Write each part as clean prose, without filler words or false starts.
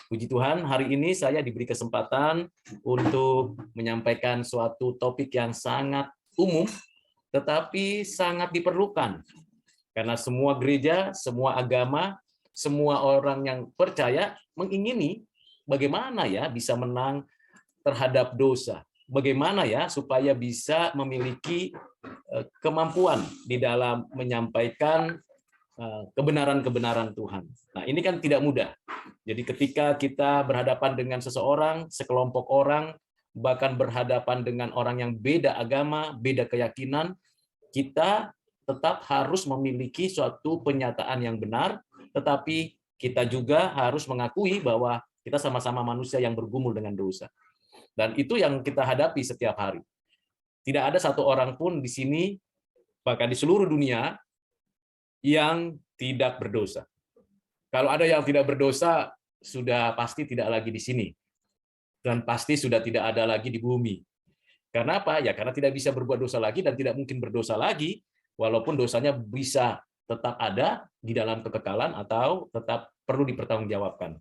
Puji Tuhan, hari ini saya diberi kesempatan untuk menyampaikan suatu topik yang sangat umum, tetapi sangat diperlukan. Karena semua gereja, semua agama, semua orang yang percaya mengingini bagaimana ya bisa menang terhadap dosa. Bagaimana ya supaya bisa memiliki kemampuan di dalam menyampaikan kebenaran-kebenaran Tuhan. Nah, ini kan tidak mudah. Jadi ketika kita berhadapan dengan seseorang, sekelompok orang, bahkan berhadapan dengan orang yang beda agama, beda keyakinan, kita tetap harus memiliki suatu penyataan yang benar, tetapi kita juga harus mengakui bahwa kita sama-sama manusia yang bergumul dengan dosa. Dan itu yang kita hadapi setiap hari. Tidak ada satu orang pun di sini, bahkan di seluruh dunia, yang tidak berdosa. Kalau ada yang tidak berdosa, sudah pasti tidak lagi di sini. Dan pasti sudah tidak ada lagi di bumi. Karena apa? Ya karena tidak bisa berbuat dosa lagi dan tidak mungkin berdosa lagi, walaupun dosanya bisa tetap ada di dalam kekekalan atau tetap perlu dipertanggungjawabkan.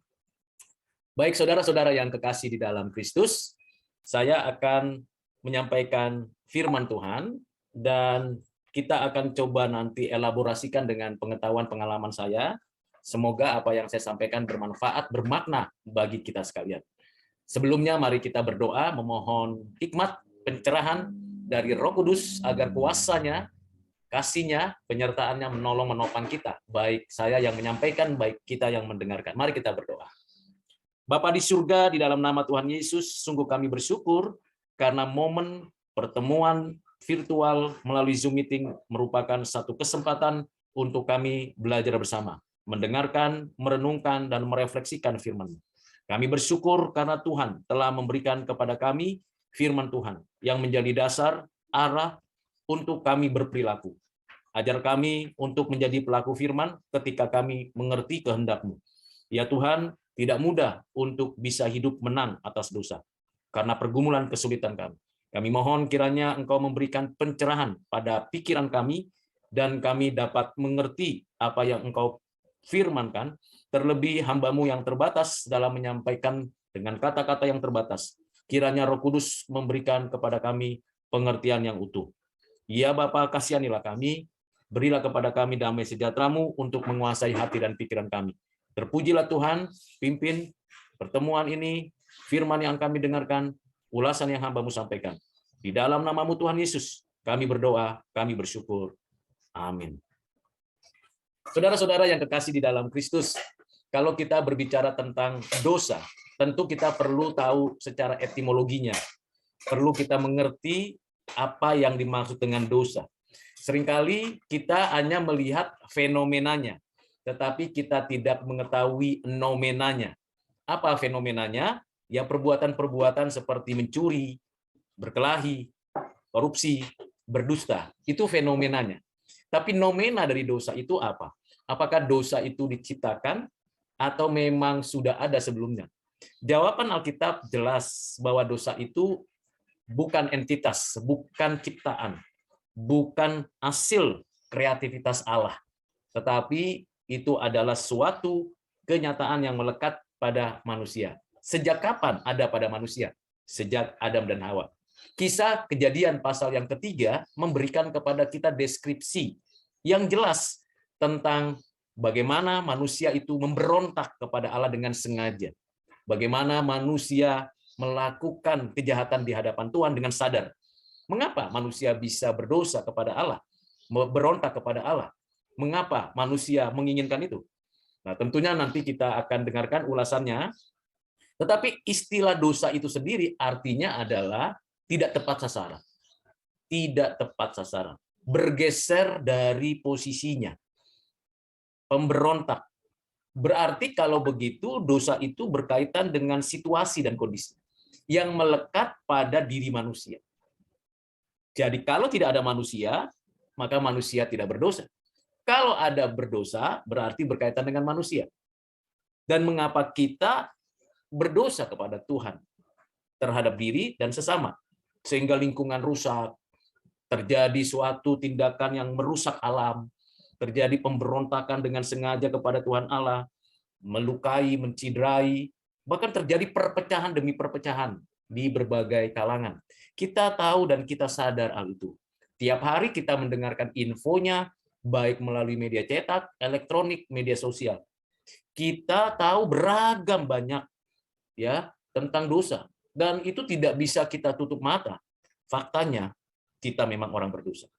Baik saudara-saudara yang kekasih di dalam Kristus, saya akan menyampaikan firman Tuhan dan kita akan coba nanti elaborasikan dengan pengetahuan pengalaman saya. Semoga apa yang saya sampaikan bermanfaat, bermakna bagi kita sekalian. Sebelumnya mari kita berdoa memohon hikmat, pencerahan dari Roh Kudus agar kuasanya, kasihnya, penyertaannya menolong menopang kita. Baik saya yang menyampaikan, baik kita yang mendengarkan. Mari kita berdoa. Bapa di surga, di dalam nama Tuhan Yesus, sungguh kami bersyukur karena momen pertemuan virtual melalui Zoom meeting merupakan satu kesempatan untuk kami belajar bersama, mendengarkan, merenungkan, dan merefleksikan firman. Kami bersyukur karena Tuhan telah memberikan kepada kami firman Tuhan yang menjadi dasar, arah untuk kami berperilaku. Ajar kami untuk menjadi pelaku firman ketika kami mengerti kehendak-Mu. Ya Tuhan, tidak mudah untuk bisa hidup menang atas dosa, karena pergumulan kesulitan kami. Kami mohon kiranya Engkau memberikan pencerahan pada pikiran kami, dan kami dapat mengerti apa yang Engkau firmankan, terlebih hamba-Mu yang terbatas dalam menyampaikan dengan kata-kata yang terbatas. Kiranya Roh Kudus memberikan kepada kami pengertian yang utuh. Ya Bapa, kasihanilah kami, berilah kepada kami damai sejahtera-Mu untuk menguasai hati dan pikiran kami. Terpujilah Tuhan, pimpin pertemuan ini, firman yang kami dengarkan, ulasan yang hamba-Mu sampaikan. Di dalam nama-Mu Tuhan Yesus, kami berdoa, kami bersyukur. Amin. Saudara-saudara yang kekasih di dalam Kristus, kalau kita berbicara tentang dosa, tentu kita perlu tahu secara etimologinya. Perlu kita mengerti apa yang dimaksud dengan dosa. Seringkali kita hanya melihat fenomenanya, tetapi kita tidak mengetahui nomenanya. Apa fenomenanya? Ya perbuatan-perbuatan seperti mencuri, berkelahi, korupsi, berdusta. Itu fenomenanya. Tapi nomena dari dosa itu apa? Apakah dosa itu diciptakan atau memang sudah ada sebelumnya? Jawaban Alkitab jelas bahwa dosa itu bukan entitas, bukan ciptaan, bukan hasil kreativitas Allah, tetapi itu adalah suatu kenyataan yang melekat pada manusia. Sejak kapan ada pada manusia? Sejak Adam dan Hawa. Kisah Kejadian pasal yang ketiga memberikan kepada kita deskripsi yang jelas tentang bagaimana manusia itu memberontak kepada Allah dengan sengaja. Bagaimana manusia melakukan kejahatan di hadapan Tuhan dengan sadar. Mengapa manusia bisa berdosa kepada Allah? Berontak kepada Allah? Mengapa manusia menginginkan itu? Nah, tentunya nanti kita akan dengarkan ulasannya. Tetapi istilah dosa itu sendiri artinya adalah tidak tepat sasaran. Tidak tepat sasaran. Bergeser dari posisinya. Pemberontak. Berarti kalau begitu dosa itu berkaitan dengan situasi dan kondisi yang melekat pada diri manusia. Jadi kalau tidak ada manusia, maka manusia tidak berdosa. Kalau ada berdosa, berarti berkaitan dengan manusia. Dan mengapa kita berdosa kepada Tuhan terhadap diri dan sesama, sehingga lingkungan rusak, terjadi suatu tindakan yang merusak alam, terjadi pemberontakan dengan sengaja kepada Tuhan Allah, melukai, menciderai, Bahkan terjadi perpecahan demi perpecahan di berbagai kalangan. Kita tahu dan kita sadar hal itu. Tiap hari kita mendengarkan infonya, baik melalui media cetak, elektronik, media sosial. Kita tahu beragam banyak ya tentang dosa, dan itu tidak bisa kita tutup mata. Faktanya kita memang orang berdosa.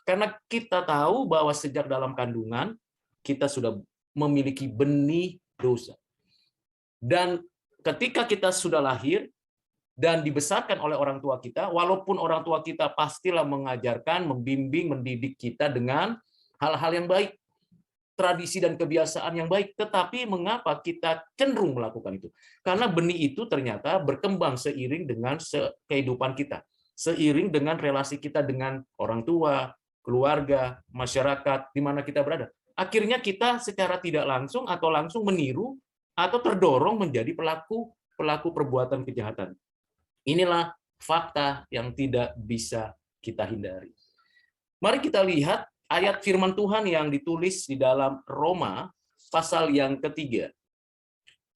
Karena kita tahu bahwa sejak dalam kandungan kita sudah memiliki benih dosa. Dan ketika kita sudah lahir dan dibesarkan oleh orang tua kita, walaupun orang tua kita pastilah mengajarkan, membimbing, mendidik kita dengan hal-hal yang baik, tradisi dan kebiasaan yang baik, tetapi mengapa kita cenderung melakukan itu? Karena benih itu ternyata berkembang seiring dengan kehidupan kita, seiring dengan relasi kita dengan orang tua, keluarga, masyarakat, di mana kita berada. Akhirnya kita secara tidak langsung atau langsung meniru atau terdorong menjadi pelaku perbuatan kejahatan. Inilah fakta yang tidak bisa kita hindari. Mari kita lihat ayat firman Tuhan yang ditulis di dalam Roma pasal yang ketiga.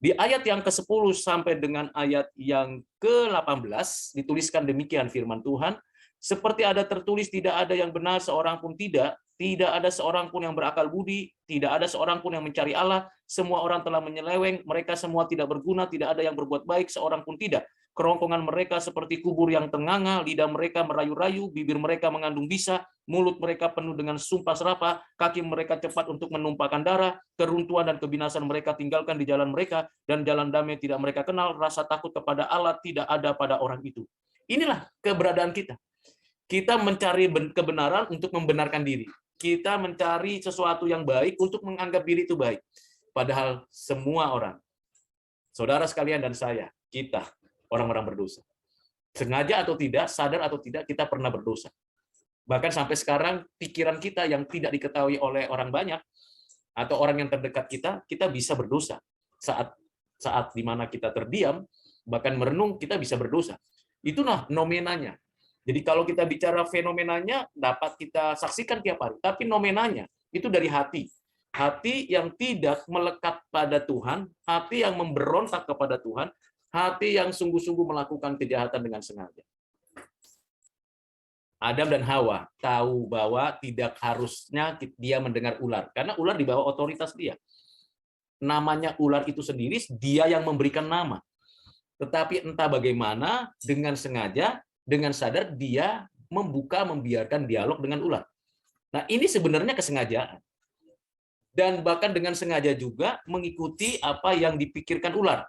Di ayat yang ke-10 sampai dengan ayat yang ke-18 dituliskan demikian firman Tuhan, seperti ada tertulis, tidak ada yang benar seorang pun tidak ada seorang pun yang berakal budi, tidak ada seorang pun yang mencari Allah, semua orang telah menyeleweng, mereka semua tidak berguna, tidak ada yang berbuat baik, seorang pun tidak. Kerongkongan mereka seperti kubur yang tenganga, lidah mereka merayu-rayu, bibir mereka mengandung bisa, mulut mereka penuh dengan sumpah serapah, kaki mereka cepat untuk menumpahkan darah, keruntuhan dan kebinasan mereka tinggalkan di jalan mereka, dan jalan damai tidak mereka kenal, rasa takut kepada Allah tidak ada pada orang itu. Inilah keberadaan kita. Kita mencari kebenaran untuk membenarkan diri. Kita mencari sesuatu yang baik untuk menganggap diri itu baik. Padahal semua orang, saudara sekalian dan saya, kita orang-orang berdosa. Sengaja atau tidak, sadar atau tidak, kita pernah berdosa. Bahkan sampai sekarang pikiran kita yang tidak diketahui oleh orang banyak atau orang yang terdekat kita bisa berdosa. Saat di mana kita terdiam, bahkan merenung, kita bisa berdosa. Itulah nomenanya. Jadi kalau kita bicara fenomenanya dapat kita saksikan tiap hari, tapi nomenanya itu dari hati. Hati yang tidak melekat pada Tuhan, hati yang memberontak kepada Tuhan, hati yang sungguh-sungguh melakukan kejahatan dengan sengaja. Adam dan Hawa tahu bahwa tidak harusnya dia mendengar ular, karena ular di bawah otoritas dia. Namanya ular itu sendiri, dia yang memberikan nama. Tetapi entah bagaimana, dengan sengaja, dengan sadar, dia membiarkan dialog dengan ular. Nah, ini sebenarnya kesengajaan. Dan bahkan dengan sengaja juga mengikuti apa yang dipikirkan ular.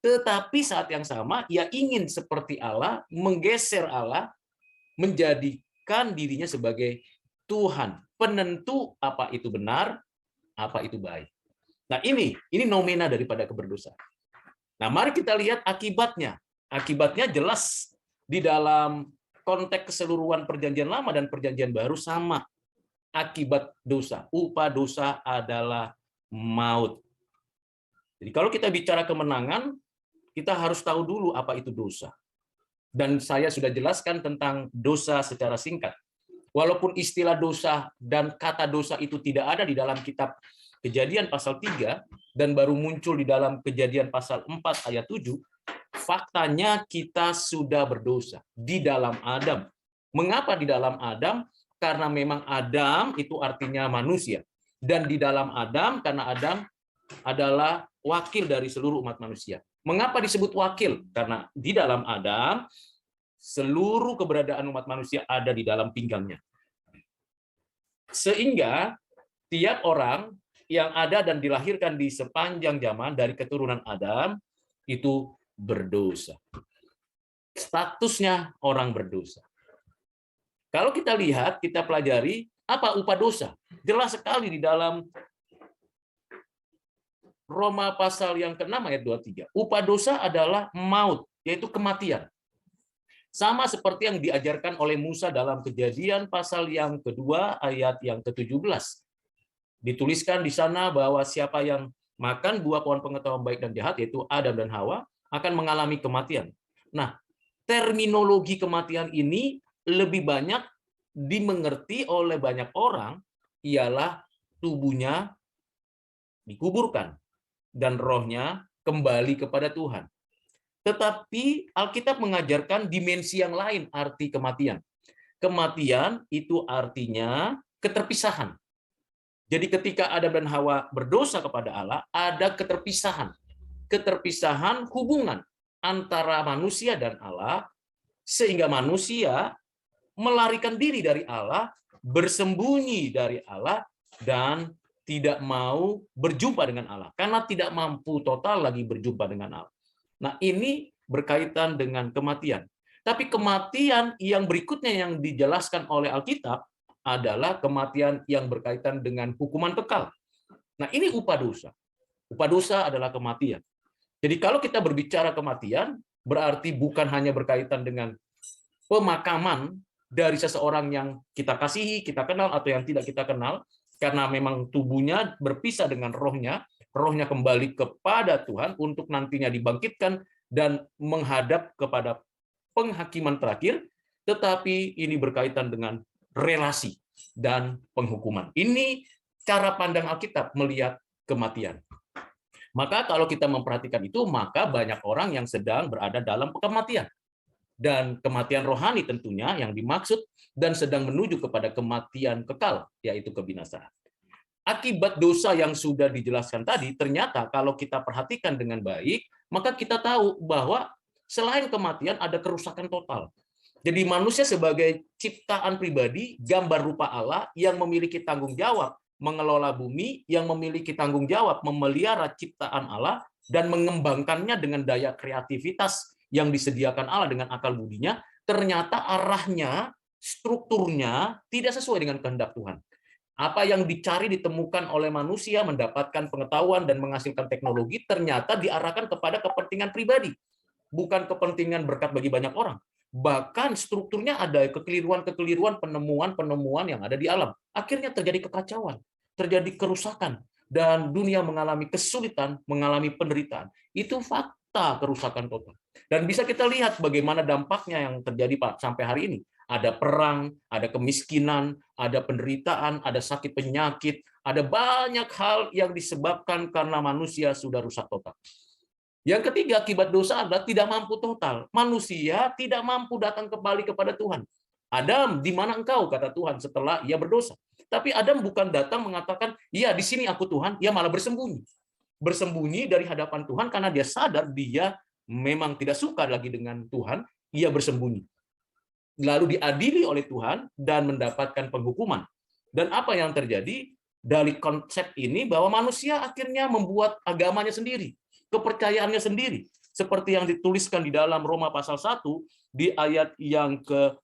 Tetapi saat yang sama, ia ingin seperti Allah, menggeser Allah, menjadikan dirinya sebagai Tuhan, penentu apa itu benar, apa itu baik. Nah, ini nomena daripada keberdosaan. Nah, mari kita lihat akibatnya. Akibatnya jelas di dalam konteks keseluruhan Perjanjian Lama dan Perjanjian Baru sama. Akibat dosa, upah dosa adalah maut. Jadi kalau kita bicara kemenangan, kita harus tahu dulu apa itu dosa. Dan saya sudah jelaskan tentang dosa secara singkat. Walaupun istilah dosa dan kata dosa itu tidak ada di dalam kitab Kejadian pasal 3 dan baru muncul di dalam Kejadian pasal 4 ayat 7, faktanya kita sudah berdosa di dalam Adam. Mengapa di dalam Adam? Karena memang Adam itu artinya manusia. Dan di dalam Adam, karena Adam adalah wakil dari seluruh umat manusia. Mengapa disebut wakil? Karena di dalam Adam, seluruh keberadaan umat manusia ada di dalam pinggangnya. Sehingga tiap orang yang ada dan dilahirkan di sepanjang zaman dari keturunan Adam, itu berdosa. Statusnya orang berdosa. Kalau kita lihat, kita pelajari apa upah dosa. Jelas sekali di dalam Roma pasal yang ke-6 ayat 23. Upah dosa adalah maut, yaitu kematian. Sama seperti yang diajarkan oleh Musa dalam Kejadian pasal yang kedua ayat yang ke-17. Dituliskan di sana bahwa siapa yang makan buah pohon pengetahuan baik dan jahat, yaitu Adam dan Hawa, akan mengalami kematian. Nah, terminologi kematian ini lebih banyak dimengerti oleh banyak orang ialah tubuhnya dikuburkan dan rohnya kembali kepada Tuhan. Tetapi Alkitab mengajarkan dimensi yang lain arti kematian. Kematian itu artinya keterpisahan. Jadi ketika Adam dan Hawa berdosa kepada Allah, ada keterpisahan. Keterpisahan hubungan antara manusia dan Allah, sehingga manusia melarikan diri dari Allah, bersembunyi dari Allah, dan tidak mau berjumpa dengan Allah. Karena tidak mampu total lagi berjumpa dengan Allah. Nah, ini berkaitan dengan kematian. Tapi kematian yang berikutnya yang dijelaskan oleh Alkitab adalah kematian yang berkaitan dengan hukuman kekal. Nah, ini upah dosa. Upah dosa adalah kematian. Jadi kalau kita berbicara kematian, berarti bukan hanya berkaitan dengan pemakaman dari seseorang yang kita kasihi, kita kenal, atau yang tidak kita kenal, karena memang tubuhnya berpisah dengan rohnya kembali kepada Tuhan untuk nantinya dibangkitkan dan menghadap kepada penghakiman terakhir, tetapi ini berkaitan dengan relasi dan penghukuman. Ini cara pandang Alkitab melihat kematian. Maka kalau kita memperhatikan itu, maka banyak orang yang sedang berada dalam kematian. Dan kematian rohani tentunya yang dimaksud, dan sedang menuju kepada kematian kekal, yaitu kebinasaan. Akibat dosa yang sudah dijelaskan tadi, ternyata kalau kita perhatikan dengan baik, maka kita tahu bahwa selain kematian ada kerusakan total. Jadi manusia sebagai ciptaan pribadi, gambar rupa Allah yang memiliki tanggung jawab mengelola bumi, yang memiliki tanggung jawab memelihara ciptaan Allah dan mengembangkannya dengan daya kreativitas yang disediakan Allah dengan akal budinya, ternyata arahnya, strukturnya tidak sesuai dengan kehendak Tuhan. Apa yang dicari ditemukan oleh manusia, mendapatkan pengetahuan dan menghasilkan teknologi, ternyata diarahkan kepada kepentingan pribadi, bukan kepentingan berkat bagi banyak orang. Bahkan strukturnya ada kekeliruan-kekeliruan, penemuan-penemuan yang ada di alam. Akhirnya terjadi kekacauan, terjadi kerusakan, dan dunia mengalami kesulitan, mengalami penderitaan. Itu fakta kerusakan total. Dan bisa kita lihat bagaimana dampaknya yang terjadi Pak sampai hari ini. Ada perang, ada kemiskinan, ada penderitaan, ada sakit penyakit, ada banyak hal yang disebabkan karena manusia sudah rusak total. Yang ketiga, akibat dosa adalah tidak mampu total. Manusia tidak mampu datang kembali kepada Tuhan. Adam, di mana engkau, kata Tuhan setelah ia berdosa. Tapi Adam bukan datang mengatakan, ya di sini aku Tuhan, ia malah bersembunyi. Bersembunyi dari hadapan Tuhan karena dia sadar dia memang tidak suka lagi dengan Tuhan, ia bersembunyi. Lalu diadili oleh Tuhan dan mendapatkan penghukuman. Dan apa yang terjadi dari konsep ini, bahwa manusia akhirnya membuat agamanya sendiri, kepercayaannya sendiri, seperti yang dituliskan di dalam Roma pasal 1 di ayat yang ke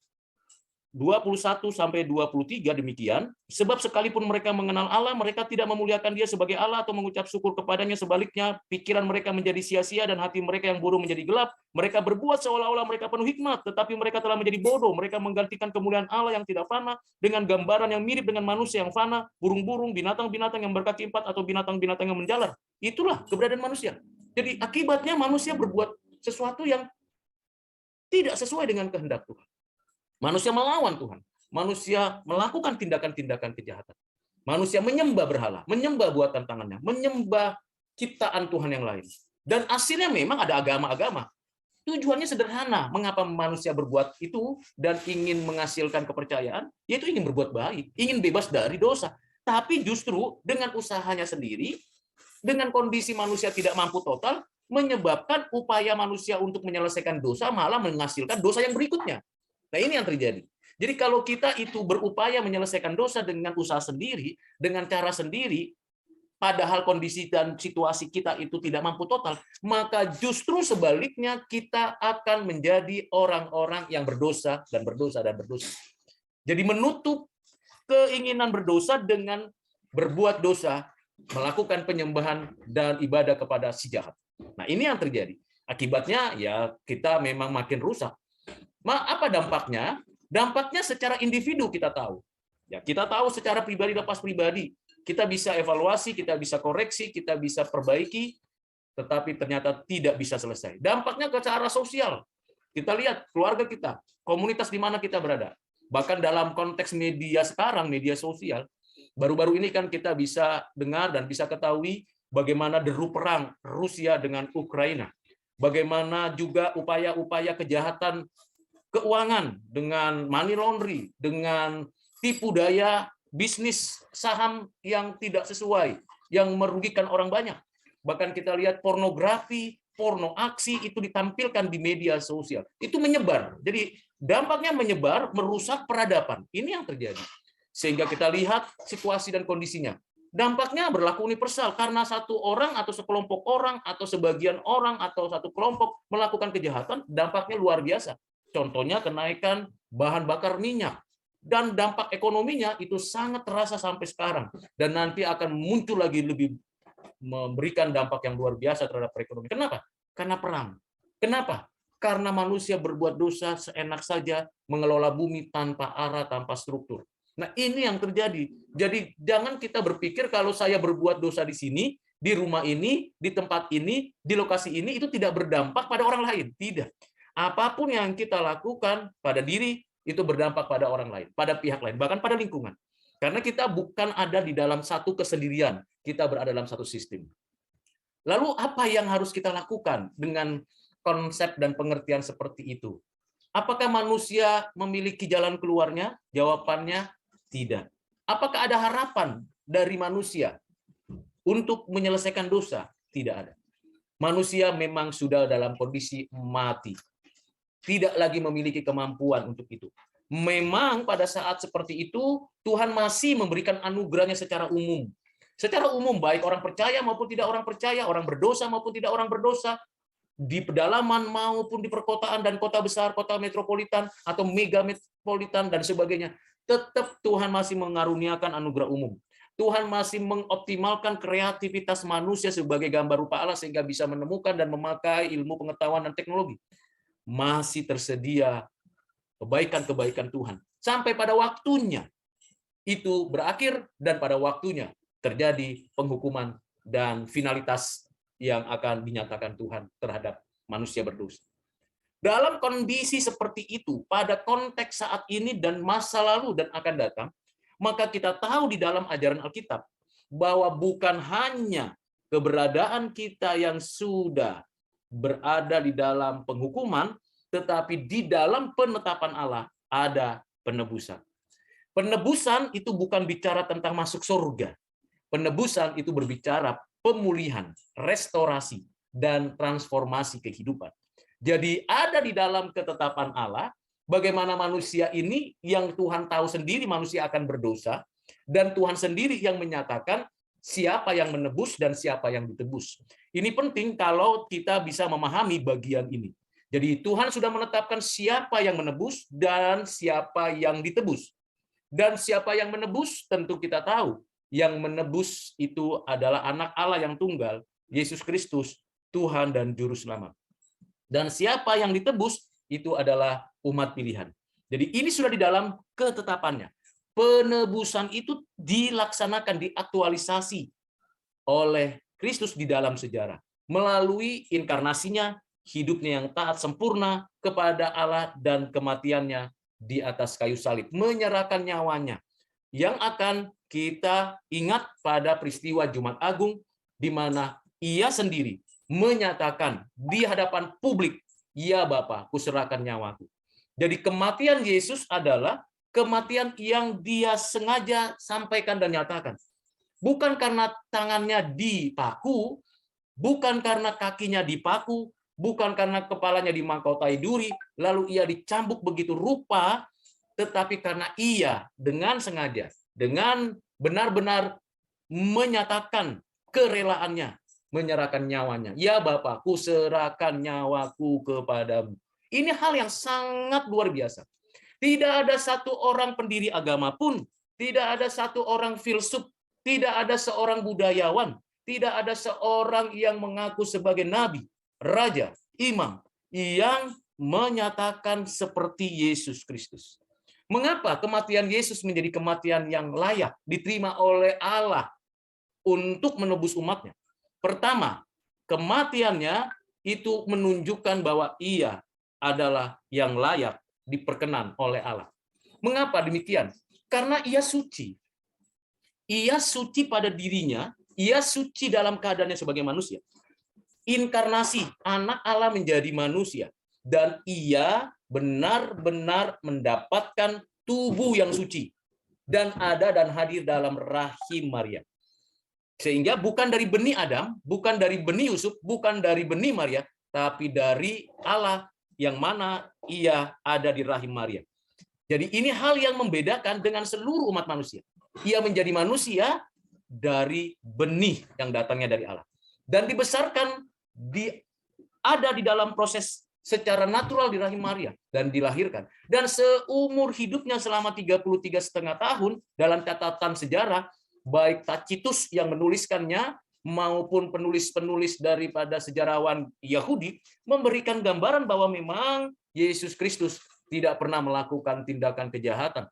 21 sampai 23 demikian, sebab sekalipun mereka mengenal Allah, mereka tidak memuliakan Dia sebagai Allah atau mengucap syukur kepadanya, sebaliknya pikiran mereka menjadi sia-sia dan hati mereka yang bodoh menjadi gelap. Mereka berbuat seolah-olah mereka penuh hikmat, tetapi mereka telah menjadi bodoh. Mereka menggantikan kemuliaan Allah yang tidak fana dengan gambaran yang mirip dengan manusia yang fana, burung-burung, binatang-binatang yang berkaki 4 atau binatang-binatang yang menjalar. Itulah keberadaan manusia. Jadi akibatnya manusia berbuat sesuatu yang tidak sesuai dengan kehendak Tuhan. Manusia melawan Tuhan. Manusia melakukan tindakan-tindakan kejahatan. Manusia menyembah berhala, menyembah buatan tangannya, menyembah ciptaan Tuhan yang lain. Dan hasilnya memang ada agama-agama. Tujuannya sederhana. Mengapa manusia berbuat itu dan ingin menghasilkan kepercayaan? Yaitu ingin berbuat baik, ingin bebas dari dosa. Tapi justru dengan usahanya sendiri, dengan kondisi manusia tidak mampu total, menyebabkan upaya manusia untuk menyelesaikan dosa malah menghasilkan dosa yang berikutnya. Nah, ini yang terjadi. Jadi kalau kita itu berupaya menyelesaikan dosa dengan usaha sendiri, dengan cara sendiri, padahal kondisi dan situasi kita itu tidak mampu total, maka justru sebaliknya kita akan menjadi orang-orang yang berdosa dan berdosa dan berdosa. Jadi menutup keinginan berdosa dengan berbuat dosa, melakukan penyembahan dan ibadah kepada si jahat. Nah, ini yang terjadi. Akibatnya ya kita memang makin rusak. Apa dampaknya? Dampaknya secara individu kita tahu. Ya, kita tahu secara pribadi lepas pribadi. Kita bisa evaluasi, kita bisa koreksi, kita bisa perbaiki, tetapi ternyata tidak bisa selesai. Dampaknya ke secara sosial. Kita lihat keluarga kita, komunitas di mana kita berada. Bahkan dalam konteks media sekarang, media sosial, baru-baru ini kan kita bisa dengar dan bisa ketahui bagaimana deru perang Rusia dengan Ukraina, bagaimana juga upaya-upaya kejahatan keuangan dengan money laundry, dengan tipu daya bisnis saham yang tidak sesuai, yang merugikan orang banyak. Bahkan kita lihat pornografi, porno aksi itu ditampilkan di media sosial. Itu menyebar. Jadi dampaknya menyebar, merusak peradaban. Ini yang terjadi. Sehingga kita lihat situasi dan kondisinya. Dampaknya berlaku universal karena satu orang atau sekelompok orang atau sebagian orang atau satu kelompok melakukan kejahatan, dampaknya luar biasa. Contohnya kenaikan bahan bakar minyak. Dan dampak ekonominya itu sangat terasa sampai sekarang. Dan nanti akan muncul lagi lebih memberikan dampak yang luar biasa terhadap perekonomian. Kenapa? Karena perang. Kenapa? Karena manusia berbuat dosa seenak saja, mengelola bumi tanpa arah, tanpa struktur. Nah, ini yang terjadi. Jadi jangan kita berpikir kalau saya berbuat dosa di sini, di rumah ini, di tempat ini, di lokasi ini, itu tidak berdampak pada orang lain. Tidak. Apapun yang kita lakukan pada diri, itu berdampak pada orang lain, pada pihak lain, bahkan pada lingkungan. Karena kita bukan ada di dalam satu kesendirian, kita berada dalam satu sistem. Lalu apa yang harus kita lakukan dengan konsep dan pengertian seperti itu? Apakah manusia memiliki jalan keluarnya? Jawabannya tidak. Apakah ada harapan dari manusia untuk menyelesaikan dosa? Tidak ada. Manusia memang sudah dalam kondisi mati. Tidak lagi memiliki kemampuan untuk itu. Memang pada saat seperti itu, Tuhan masih memberikan anugerahnya secara umum. Secara umum, baik orang percaya maupun tidak orang percaya, orang berdosa maupun tidak orang berdosa, di pedalaman maupun di perkotaan dan kota besar, kota metropolitan, atau mega metropolitan, dan sebagainya. Tetap Tuhan masih mengaruniakan anugerah umum. Tuhan masih mengoptimalkan kreativitas manusia sebagai gambar rupa Allah sehingga bisa menemukan dan memakai ilmu pengetahuan dan teknologi. Masih tersedia kebaikan-kebaikan Tuhan. Sampai pada waktunya itu berakhir dan pada waktunya terjadi penghukuman dan finalitas yang akan dinyatakan Tuhan terhadap manusia berdosa. Dalam kondisi seperti itu, pada konteks saat ini dan masa lalu dan akan datang, maka kita tahu di dalam ajaran Alkitab bahwa bukan hanya keberadaan kita yang sudah berada di dalam penghukuman, tetapi di dalam penetapan Allah ada penebusan. Penebusan itu bukan bicara tentang masuk surga. Penebusan itu berbicara pemulihan, restorasi, dan transformasi kehidupan. Jadi ada di dalam ketetapan Allah, bagaimana manusia ini yang Tuhan tahu sendiri manusia akan berdosa, dan Tuhan sendiri yang menyatakan siapa yang menebus dan siapa yang ditebus. Ini penting kalau kita bisa memahami bagian ini. Jadi Tuhan sudah menetapkan siapa yang menebus dan siapa yang ditebus. Dan siapa yang menebus tentu kita tahu. Yang menebus itu adalah anak Allah yang tunggal, Yesus Kristus, Tuhan dan Juru Selamat. Dan siapa yang ditebus itu adalah umat pilihan. Jadi ini sudah di dalam ketetapannya. Penebusan itu dilaksanakan, diaktualisasi oleh Kristus di dalam sejarah. Melalui inkarnasinya, hidupnya yang taat sempurna kepada Allah dan kematiannya di atas kayu salib, menyerahkan nyawanya, yang akan kita ingat pada peristiwa Jumat Agung, di mana ia sendiri menyatakan di hadapan publik, ya Bapa, kuserahkan nyawaku. Jadi kematian Yesus adalah kematian yang dia sengaja sampaikan dan nyatakan. Bukan karena tangannya dipaku, bukan karena kakinya dipaku, bukan karena kepalanya dimahkotai duri, lalu ia dicambuk begitu rupa, tetapi karena ia dengan sengaja, dengan benar-benar menyatakan kerelaannya, menyerahkan nyawanya. Ya Bapa, kuserahkan nyawaku kepadamu. Ini hal yang sangat luar biasa. Tidak ada satu orang pendiri agama pun, tidak ada satu orang filsuf, tidak ada seorang budayawan, tidak ada seorang yang mengaku sebagai nabi, raja, imam, yang menyatakan seperti Yesus Kristus. Mengapa kematian Yesus menjadi kematian yang layak diterima oleh Allah untuk menebus umatnya? Pertama, kematiannya itu menunjukkan bahwa ia adalah yang layak diperkenan oleh Allah. Mengapa demikian? Karena ia suci. Ia suci pada dirinya, Ia suci dalam keadaannya sebagai manusia. Inkarnasi, anak Allah menjadi manusia. Dan ia benar-benar mendapatkan tubuh yang suci. Dan ada dan hadir dalam rahim Maria. Sehingga bukan dari benih Adam, bukan dari benih Yusuf, bukan dari benih Maria, tapi dari Allah yang mana ia ada di rahim Maria. Jadi ini hal yang membedakan dengan seluruh umat manusia. Ia menjadi manusia dari benih yang datangnya dari Allah. Dan dibesarkan, ada di dalam proses secara natural di rahim Maria dan dilahirkan. Dan seumur hidupnya selama 33,5 tahun dalam catatan sejarah, baik Tacitus yang menuliskannya maupun penulis-penulis daripada sejarawan Yahudi memberikan gambaran bahwa memang Yesus Kristus tidak pernah melakukan tindakan kejahatan.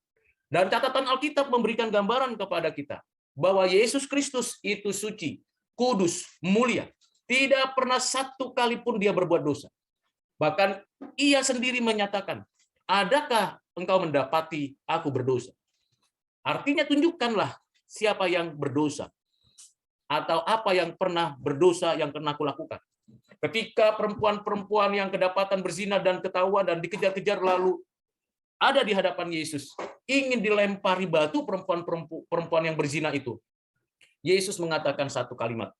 Dan catatan Alkitab memberikan gambaran kepada kita bahwa Yesus Kristus itu suci, kudus, mulia. Tidak pernah satu kali pun dia berbuat dosa. Bahkan ia sendiri menyatakan, adakah engkau mendapati aku berdosa? Artinya tunjukkanlah siapa yang berdosa. Atau apa yang pernah berdosa yang pernah aku lakukan. Ketika perempuan-perempuan yang kedapatan berzina dan ketahuan dan dikejar-kejar lalu ada di hadapan Yesus, ingin dilempari batu perempuan yang berzina itu. Yesus mengatakan satu kalimat,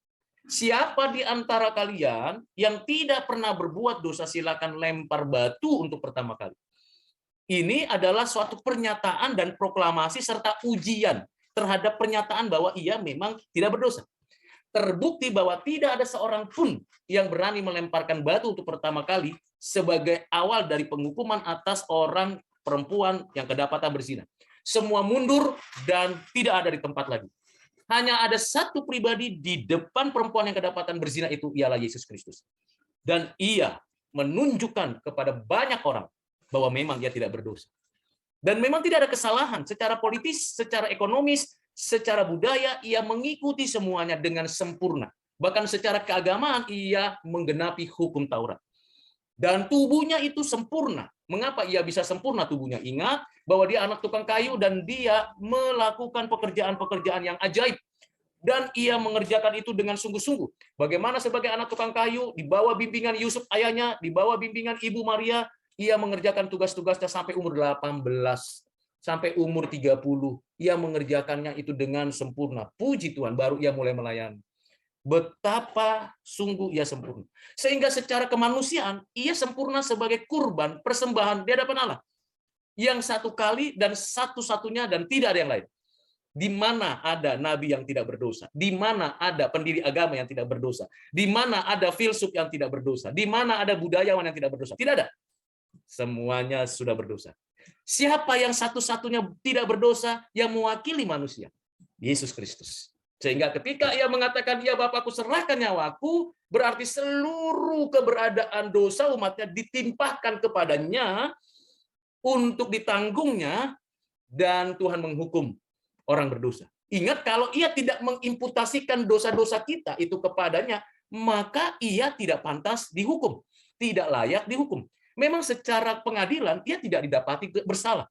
siapa di antara kalian yang tidak pernah berbuat dosa, silakan lempar batu untuk pertama kali. Ini adalah suatu pernyataan dan proklamasi serta ujian terhadap pernyataan bahwa ia memang tidak berdosa. Terbukti bahwa tidak ada seorang pun yang berani melemparkan batu untuk pertama kali sebagai awal dari penghukuman atas orang perempuan yang kedapatan berzina. Semua mundur dan tidak ada di tempat lagi. Hanya ada satu pribadi di depan perempuan yang kedapatan berzina itu, ialah Yesus Kristus. Dan ia menunjukkan kepada banyak orang bahwa memang ia tidak berdosa. Dan memang tidak ada kesalahan secara politis, secara ekonomis, secara budaya, ia mengikuti semuanya dengan sempurna. Bahkan secara keagamaan, ia menggenapi hukum Taurat. Dan tubuhnya itu sempurna. Mengapa ia bisa sempurna tubuhnya? Ingat bahwa dia anak tukang kayu dan dia melakukan pekerjaan-pekerjaan yang ajaib. Dan ia mengerjakan itu dengan sungguh-sungguh. Bagaimana sebagai anak tukang kayu, di bawah bimbingan Yusuf ayahnya, di bawah bimbingan Ibu Maria, ia mengerjakan tugas-tugasnya sampai umur 18. Sampai umur 30, ia mengerjakannya itu dengan sempurna. Puji Tuhan, baru ia mulai melayani. Betapa sungguh ia sempurna. Sehingga secara kemanusiaan, ia sempurna sebagai kurban persembahan di hadapan Allah. Yang satu kali dan satu-satunya dan tidak ada yang lain. Di mana ada nabi yang tidak berdosa? Di mana ada pendiri agama yang tidak berdosa? Di mana ada filsuf yang tidak berdosa? Di mana ada budayawan yang tidak berdosa? Tidak ada. Semuanya sudah berdosa. Siapa yang satu-satunya tidak berdosa yang mewakili manusia? Yesus Kristus. Sehingga ketika ia mengatakan, ya Bapakku serahkan nyawaku, berarti seluruh keberadaan dosa umatnya ditimpahkan kepadanya untuk ditanggungnya, dan Tuhan menghukum orang berdosa. Ingat, kalau ia tidak mengimputasikan dosa-dosa kita itu kepadanya, maka ia tidak pantas dihukum, tidak layak dihukum. Memang secara pengadilan ia tidak didapati bersalah.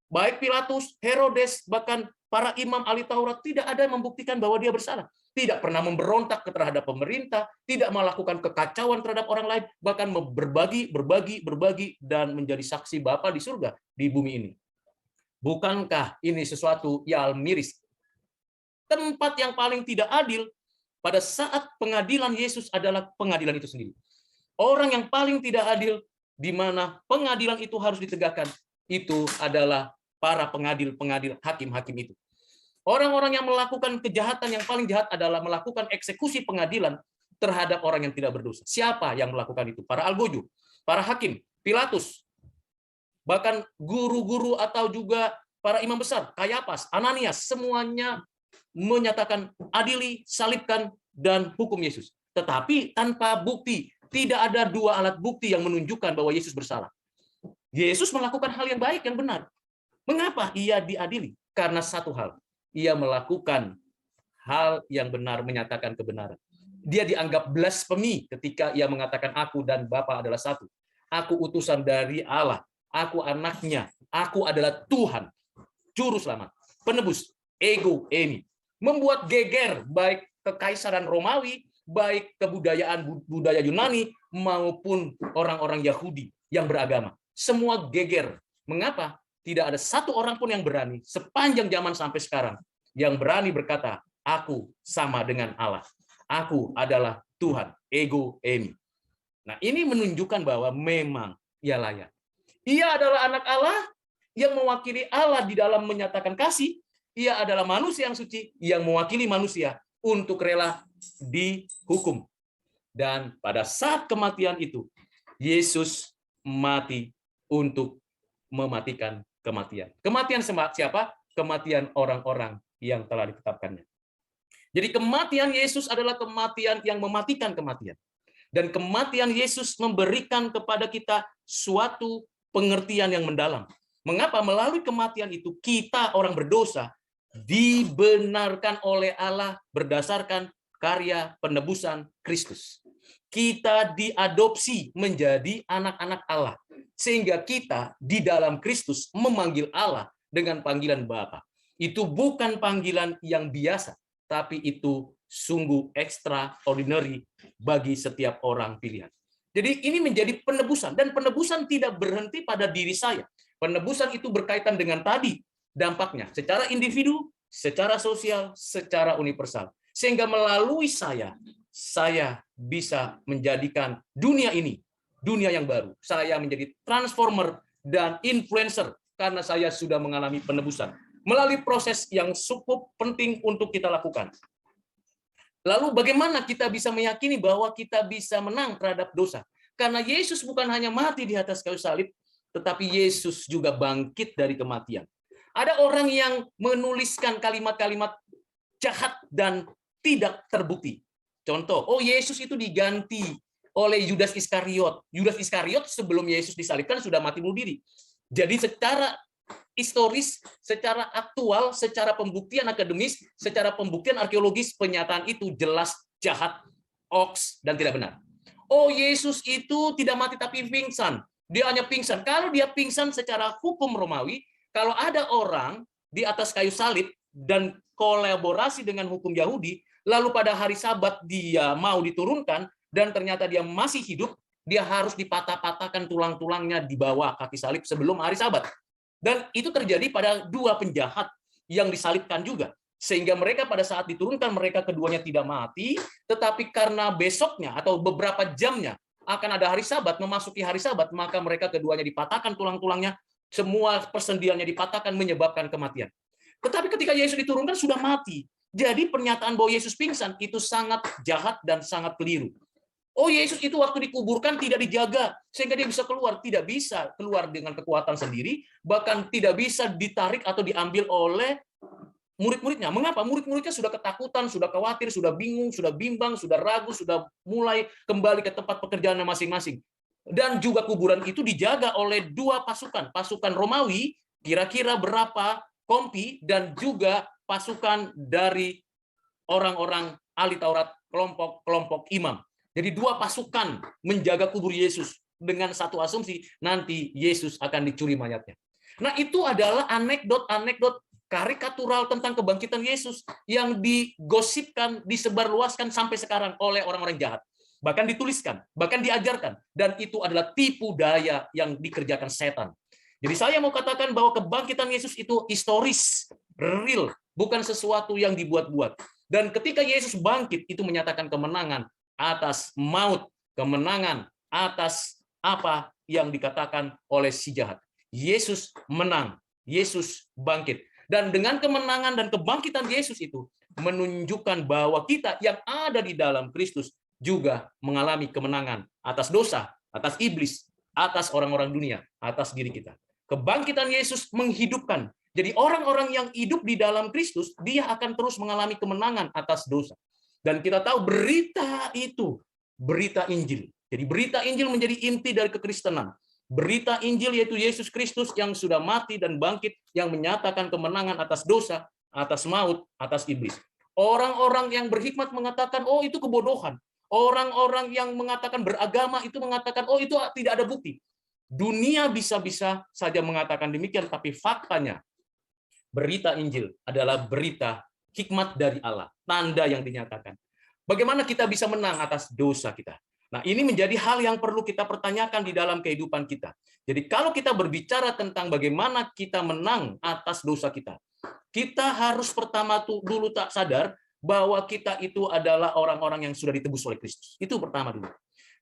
Baik Pilatus, Herodes, bahkan para imam ahli Taurat tidak ada yang membuktikan bahwa dia bersalah. Tidak pernah memberontak terhadap pemerintah, tidak melakukan kekacauan terhadap orang lain, bahkan berbagi dan menjadi saksi Bapa di surga di bumi ini. Bukankah ini sesuatu yang miris? Tempat yang paling tidak adil pada saat pengadilan Yesus adalah pengadilan itu sendiri. Orang yang paling tidak adil di mana pengadilan itu harus ditegakkan, itu adalah para pengadil-pengadil, hakim-hakim itu. Orang-orang yang melakukan kejahatan yang paling jahat adalah melakukan eksekusi pengadilan terhadap orang yang tidak berdosa. Siapa yang melakukan itu? Para algojo, para hakim, Pilatus, bahkan guru-guru atau juga para imam besar, Kayafas, Ananias, semuanya menyatakan adili, salibkan, dan hukum Yesus. Tetapi tanpa bukti. Tidak ada dua alat bukti yang menunjukkan bahwa Yesus bersalah. Yesus melakukan hal yang baik, yang benar. Mengapa ia diadili? Karena satu hal. Ia melakukan hal yang benar, menyatakan kebenaran. Dia dianggap blasfemi ketika ia mengatakan aku dan Bapa adalah satu. Aku utusan dari Allah. Aku anaknya. Aku adalah Tuhan. Juru selamat. Penebus. Ego, emi. Membuat geger baik kekaisaran Romawi, baik kebudayaan budaya Yunani maupun orang-orang Yahudi yang beragama. Semua geger. Mengapa? Tidak ada satu orang pun yang berani sepanjang zaman sampai sekarang yang berani berkata, aku sama dengan Allah. Aku adalah Tuhan, ego eimi. Nah, ini menunjukkan bahwa memang ia layak. Ia adalah anak Allah yang mewakili Allah di dalam menyatakan kasih. Ia adalah manusia yang suci yang mewakili manusia untuk rela dihukum. Dan pada saat kematian itu, Yesus mati untuk mematikan kematian. Kematian siapa? Kematian orang-orang yang telah ditetapkannya. Jadi kematian Yesus adalah kematian yang mematikan kematian. Dan kematian Yesus memberikan kepada kita suatu pengertian yang mendalam. Mengapa? Melalui kematian itu kita orang berdosa dibenarkan oleh Allah berdasarkan karya penebusan Kristus. Kita diadopsi menjadi anak-anak Allah. Sehingga kita di dalam Kristus memanggil Allah dengan panggilan Bapa. Itu bukan panggilan yang biasa, tapi itu sungguh extraordinary bagi setiap orang pilihan. Jadi ini menjadi penebusan, dan penebusan tidak berhenti pada diri saya. Penebusan itu berkaitan dengan tadi dampaknya secara individu, secara sosial, secara universal. Sehingga melalui saya bisa menjadikan dunia ini dunia yang baru. Saya menjadi transformer dan influencer karena saya sudah mengalami penebusan melalui proses yang cukup penting untuk kita lakukan. Lalu bagaimana kita bisa meyakini bahwa kita bisa menang terhadap dosa? Karena Yesus bukan hanya mati di atas kayu salib, tetapi Yesus juga bangkit dari kematian. Ada orang yang menuliskan kalimat-kalimat jahat dan tidak terbukti. Contoh, Yesus itu diganti oleh Yudas Iskariot. Yudas Iskariot sebelum Yesus disalibkan sudah mati bunuh diri. Jadi secara historis, secara aktual, secara pembuktian akademis, secara pembuktian arkeologis, penyataan itu jelas jahat, hoax, dan tidak benar. Yesus itu tidak mati tapi pingsan. Dia hanya pingsan. Kalau dia pingsan secara hukum Romawi, kalau ada orang di atas kayu salib dan kolaborasi dengan hukum Yahudi, lalu pada hari Sabat dia mau diturunkan, dan ternyata dia masih hidup, dia harus dipatah-patahkan tulang-tulangnya di bawah kaki salib sebelum hari Sabat. Dan itu terjadi pada dua penjahat yang disalibkan juga. Sehingga mereka pada saat diturunkan, mereka keduanya tidak mati, tetapi karena besoknya atau beberapa jamnya akan ada hari Sabat, memasuki hari Sabat, maka mereka keduanya dipatahkan tulang-tulangnya, semua persendiannya dipatahkan menyebabkan kematian. Tetapi ketika Yesus diturunkan sudah mati. Jadi pernyataan bahwa Yesus pingsan itu sangat jahat dan sangat keliru. Yesus itu waktu dikuburkan tidak dijaga sehingga dia bisa keluar. Tidak bisa keluar dengan kekuatan sendiri, bahkan tidak bisa ditarik atau diambil oleh murid-muridnya. Mengapa? Murid-muridnya sudah ketakutan, sudah khawatir, sudah bingung, sudah bimbang, sudah ragu, sudah mulai kembali ke tempat pekerjaannya masing-masing. Dan juga kuburan itu dijaga oleh dua pasukan. Pasukan Romawi, kira-kira berapa kompi, dan juga pasukan dari orang-orang ahli Taurat, kelompok imam. Jadi dua pasukan menjaga kubur Yesus dengan satu asumsi, nanti Yesus akan dicuri mayatnya. Nah, itu adalah anekdot karikatural tentang kebangkitan Yesus yang digosipkan, disebarluaskan sampai sekarang oleh orang-orang jahat. Bahkan dituliskan, bahkan diajarkan. Dan itu adalah tipu daya yang dikerjakan setan. Jadi saya mau katakan bahwa kebangkitan Yesus itu historis, real, bukan sesuatu yang dibuat-buat. Dan ketika Yesus bangkit, itu menyatakan kemenangan atas maut, kemenangan atas apa yang dikatakan oleh si jahat. Yesus menang, Yesus bangkit. Dan dengan kemenangan dan kebangkitan Yesus itu menunjukkan bahwa kita yang ada di dalam Kristus juga mengalami kemenangan atas dosa, atas iblis, atas orang-orang dunia, atas diri kita. Kebangkitan Yesus menghidupkan. Jadi orang-orang yang hidup di dalam Kristus, dia akan terus mengalami kemenangan atas dosa. Dan kita tahu berita itu, berita Injil. Jadi berita Injil menjadi inti dari kekristenan. Berita Injil yaitu Yesus Kristus yang sudah mati dan bangkit, yang menyatakan kemenangan atas dosa, atas maut, atas iblis. Orang-orang yang berhikmat mengatakan, itu kebodohan. Orang-orang yang mengatakan beragama itu mengatakan, itu tidak ada bukti. Dunia bisa-bisa saja mengatakan demikian, tapi faktanya berita Injil adalah berita hikmat dari Allah, tanda yang dinyatakan. Bagaimana kita bisa menang atas dosa kita? Nah, ini menjadi hal yang perlu kita pertanyakan di dalam kehidupan kita. Jadi kalau kita berbicara tentang bagaimana kita menang atas dosa kita harus pertama dulu tak sadar bahwa kita itu adalah orang-orang yang sudah ditebus oleh Kristus. Itu pertama dulu.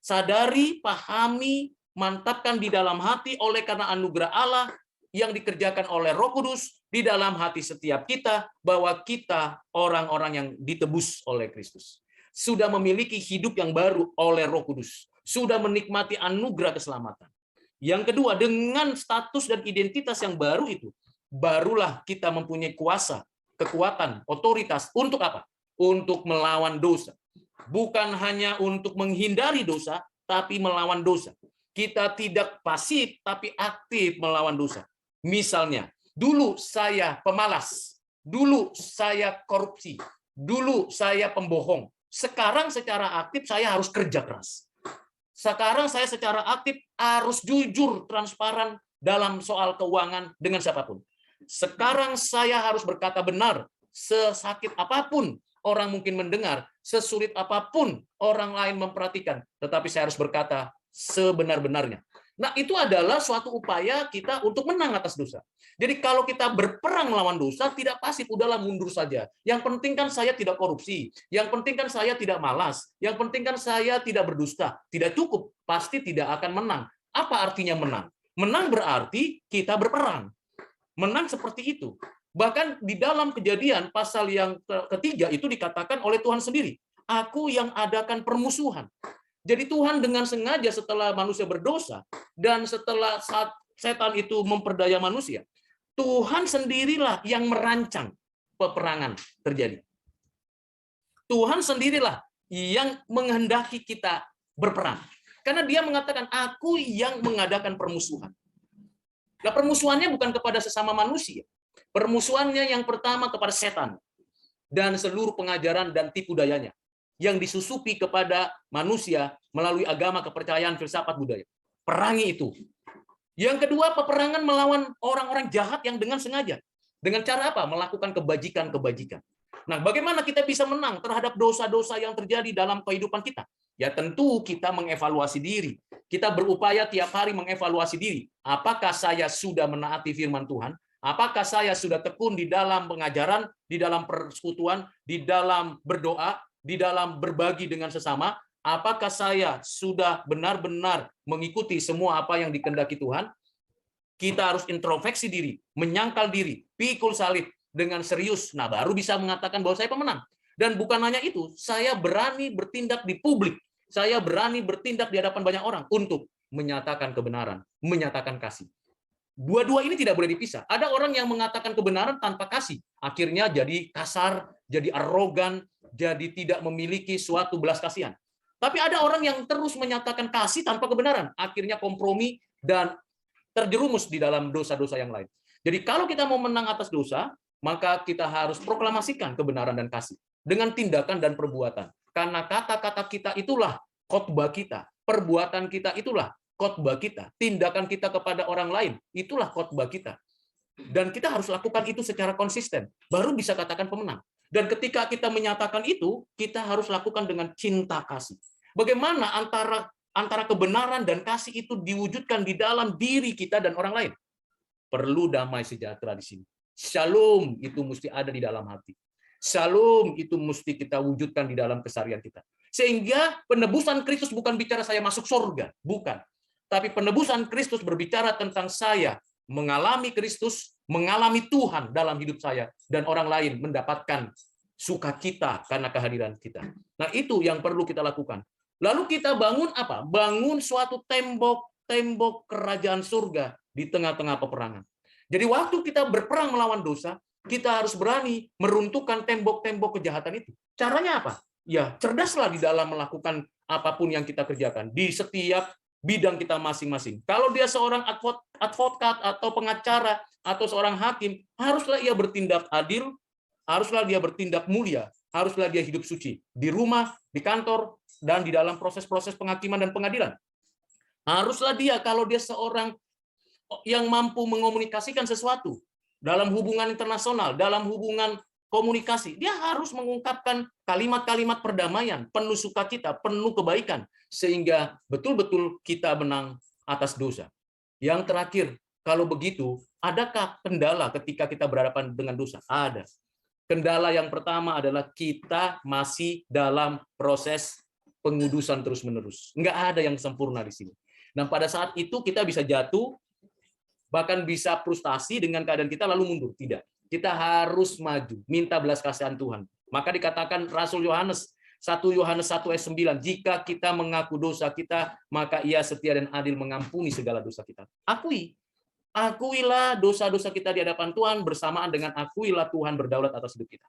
Sadari, pahami, mantapkan di dalam hati oleh karena anugerah Allah yang dikerjakan oleh Roh Kudus di dalam hati setiap kita, bahwa kita orang-orang yang ditebus oleh Kristus. Sudah memiliki hidup yang baru oleh Roh Kudus. Sudah menikmati anugerah keselamatan. Yang kedua, dengan status dan identitas yang baru itu, barulah kita mempunyai kuasa, kekuatan, otoritas untuk apa? Untuk melawan dosa. Bukan hanya untuk menghindari dosa, tapi melawan dosa. Kita tidak pasif, tapi aktif melawan dosa. Misalnya, dulu saya pemalas, dulu saya korupsi, dulu saya pembohong. Sekarang secara aktif saya harus kerja keras. Sekarang saya secara aktif harus jujur, transparan dalam soal keuangan dengan siapapun. Sekarang saya harus berkata benar, sesakit apapun orang mungkin mendengar, sesulit apapun orang lain memperhatikan, tetapi saya harus berkata sebenar-benarnya. Nah, itu adalah suatu upaya kita untuk menang atas dosa. Jadi kalau kita berperang melawan dosa, tidak pasif, udahlah mundur saja. Yang penting kan saya tidak korupsi, yang penting kan saya tidak malas, yang penting kan saya tidak berdusta. Tidak cukup, pasti tidak akan menang. Apa artinya menang? Menang berarti kita berperang. Menang seperti itu. Bahkan di dalam Kejadian pasal yang ketiga itu dikatakan oleh Tuhan sendiri, aku yang adakan permusuhan. Jadi Tuhan dengan sengaja setelah manusia berdosa dan setelah saat setan itu memperdaya manusia, Tuhan sendirilah yang merancang peperangan terjadi. Tuhan sendirilah yang menghendaki kita berperang. Karena dia mengatakan, aku yang mengadakan permusuhan. Nah, permusuhannya bukan kepada sesama manusia. Permusuhannya yang pertama kepada setan dan seluruh pengajaran dan tipu dayanya yang disusupi kepada manusia melalui agama, kepercayaan, filsafat, budaya. Perangi itu. Yang kedua, peperangan melawan orang-orang jahat yang dengan sengaja. Dengan cara apa? Melakukan kebajikan-kebajikan. Nah, bagaimana kita bisa menang terhadap dosa-dosa yang terjadi dalam kehidupan kita? Ya tentu kita mengevaluasi diri. Kita berupaya tiap hari mengevaluasi diri. Apakah saya sudah menaati firman Tuhan? Apakah saya sudah tekun di dalam pengajaran, di dalam persekutuan, di dalam berdoa, di dalam berbagi dengan sesama? Apakah saya sudah benar-benar mengikuti semua apa yang dikehendaki Tuhan? Kita harus introspeksi diri, menyangkal diri, pikul salib dengan serius. Nah, baru bisa mengatakan bahwa saya pemenang. Dan bukan hanya itu, saya berani bertindak di publik. Saya berani bertindak di hadapan banyak orang untuk menyatakan kebenaran, menyatakan kasih. Dua-dua ini tidak boleh dipisah. Ada orang yang mengatakan kebenaran tanpa kasih. Akhirnya jadi kasar, jadi arogan, jadi tidak memiliki suatu belas kasihan. Tapi ada orang yang terus menyatakan kasih tanpa kebenaran. Akhirnya kompromi dan terjerumus di dalam dosa-dosa yang lain. Jadi kalau kita mau menang atas dosa, maka kita harus proklamasikan kebenaran dan kasih. Dengan tindakan dan perbuatan. Karena kata-kata kita itulah khotbah kita. Perbuatan kita itulah khotbah kita, tindakan kita kepada orang lain, itulah khotbah kita. Dan kita harus lakukan itu secara konsisten, baru bisa katakan pemenang. Dan ketika kita menyatakan itu, kita harus lakukan dengan cinta kasih. Bagaimana antara kebenaran dan kasih itu diwujudkan di dalam diri kita dan orang lain? Perlu damai sejahtera di sini. Shalom itu mesti ada di dalam hati. Shalom itu mesti kita wujudkan di dalam keseharian kita. Sehingga penebusan Kristus bukan bicara saya masuk surga, bukan. Tapi penebusan Kristus berbicara tentang saya mengalami Kristus, mengalami Tuhan dalam hidup saya, dan orang lain mendapatkan sukacita karena kehadiran kita. Nah, itu yang perlu kita lakukan. Lalu kita bangun apa? Bangun suatu tembok kerajaan surga di tengah-tengah peperangan. Jadi waktu kita berperang melawan dosa, kita harus berani meruntuhkan tembok-tembok kejahatan itu. Caranya apa? Ya, cerdaslah di dalam melakukan apapun yang kita kerjakan di setiap bidang kita masing-masing. Kalau dia seorang advokat atau pengacara atau seorang hakim, haruslah ia bertindak adil, haruslah dia bertindak mulia, haruslah dia hidup suci di rumah, di kantor, dan di dalam proses-proses penghakiman dan pengadilan. Haruslah dia, kalau dia seorang yang mampu mengomunikasikan sesuatu dalam hubungan internasional, dalam hubungan komunikasi. Dia harus mengungkapkan kalimat-kalimat perdamaian, penuh sukacita, penuh kebaikan, sehingga betul-betul kita menang atas dosa. Yang terakhir, kalau begitu, adakah kendala ketika kita berhadapan dengan dosa? Ada. Kendala yang pertama adalah kita masih dalam proses pengudusan terus-menerus. Nggak ada yang sempurna di sini. Nah, pada saat itu kita bisa jatuh, bahkan bisa frustasi dengan keadaan kita lalu mundur. Tidak. Kita harus maju, minta belas kasihan Tuhan. Maka dikatakan Rasul Yohanes, 1 Yohanes 1 ayat 9, jika kita mengaku dosa kita, maka Ia setia dan adil mengampuni segala dosa kita. Akuilah dosa-dosa kita di hadapan Tuhan bersamaan dengan akuilah Tuhan berdaulat atas hidup kita.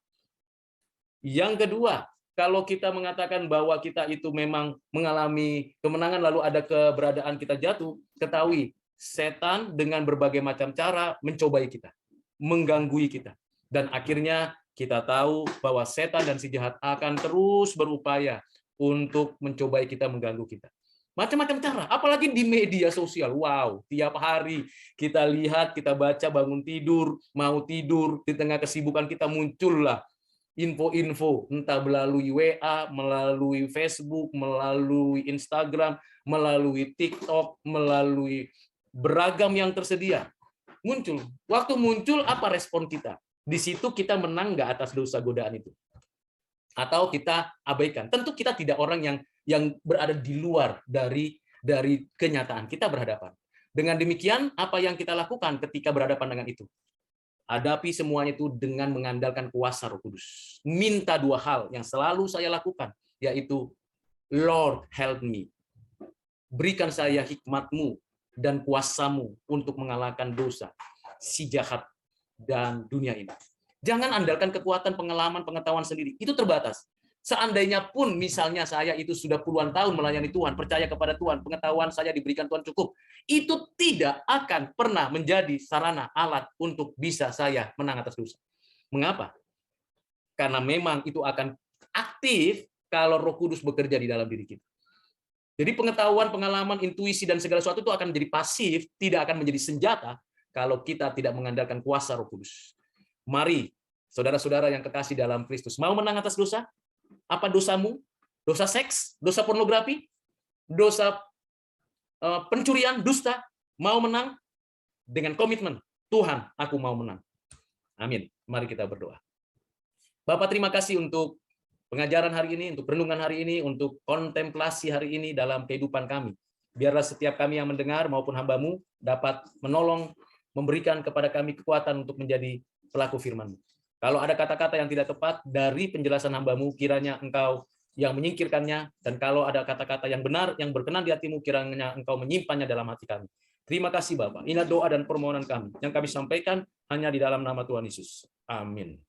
Yang kedua, kalau kita mengatakan bahwa kita itu memang mengalami kemenangan lalu ada keberadaan kita jatuh, ketahui setan dengan berbagai macam cara mencobai kita, mengganggu kita. Dan akhirnya kita tahu bahwa setan dan si jahat akan terus berupaya untuk mencobai kita, mengganggu kita. Macam-macam cara, apalagi di media sosial. Wow, tiap hari kita lihat, kita baca, bangun tidur, mau tidur, di tengah kesibukan kita muncullah info-info, entah melalui WA, melalui Facebook, melalui Instagram, melalui TikTok, melalui beragam yang tersedia. Muncul. Waktu muncul, apa respon kita? Di situ kita menang nggak atas dosa godaan itu? Atau kita abaikan? Tentu kita tidak orang yang berada di luar dari kenyataan. Kita berhadapan. Dengan demikian, apa yang kita lakukan ketika berhadapan dengan itu? Hadapi semuanya itu dengan mengandalkan kuasa Roh Kudus. Minta dua hal yang selalu saya lakukan, yaitu Lord help me. Berikan saya hikmat-Mu dan kuasa-Mu untuk mengalahkan dosa, si jahat, dan dunia ini. Jangan andalkan kekuatan, pengalaman, pengetahuan sendiri. Itu terbatas. Seandainya pun misalnya saya itu sudah puluhan tahun melayani Tuhan, percaya kepada Tuhan, pengetahuan saya diberikan Tuhan cukup, itu tidak akan pernah menjadi sarana alat untuk bisa saya menang atas dosa. Mengapa? Karena memang itu akan aktif kalau Roh Kudus bekerja di dalam diri kita. Jadi pengetahuan, pengalaman, intuisi, dan segala sesuatu itu akan menjadi pasif, tidak akan menjadi senjata kalau kita tidak mengandalkan kuasa Roh Kudus. Mari, saudara-saudara yang kekasih dalam Kristus, mau menang atas dosa? Apa dosamu? Dosa seks? Dosa pornografi? Dosa pencurian? Dusta? Mau menang? Dengan komitmen, Tuhan, aku mau menang. Amin. Mari kita berdoa. Bapak, terima kasih untuk pengajaran hari ini, untuk renungan hari ini, untuk kontemplasi hari ini dalam kehidupan kami. Biarlah setiap kami yang mendengar maupun hamba-Mu dapat menolong, memberikan kepada kami kekuatan untuk menjadi pelaku firman-Mu. Kalau ada kata-kata yang tidak tepat dari penjelasan hamba-Mu, kiranya Engkau yang menyingkirkannya, dan kalau ada kata-kata yang benar, yang berkenan di hati-Mu, kiranya Engkau menyimpannya dalam hati kami. Terima kasih Bapak. Inilah doa dan permohonan kami, yang kami sampaikan hanya di dalam nama Tuhan Yesus. Amin.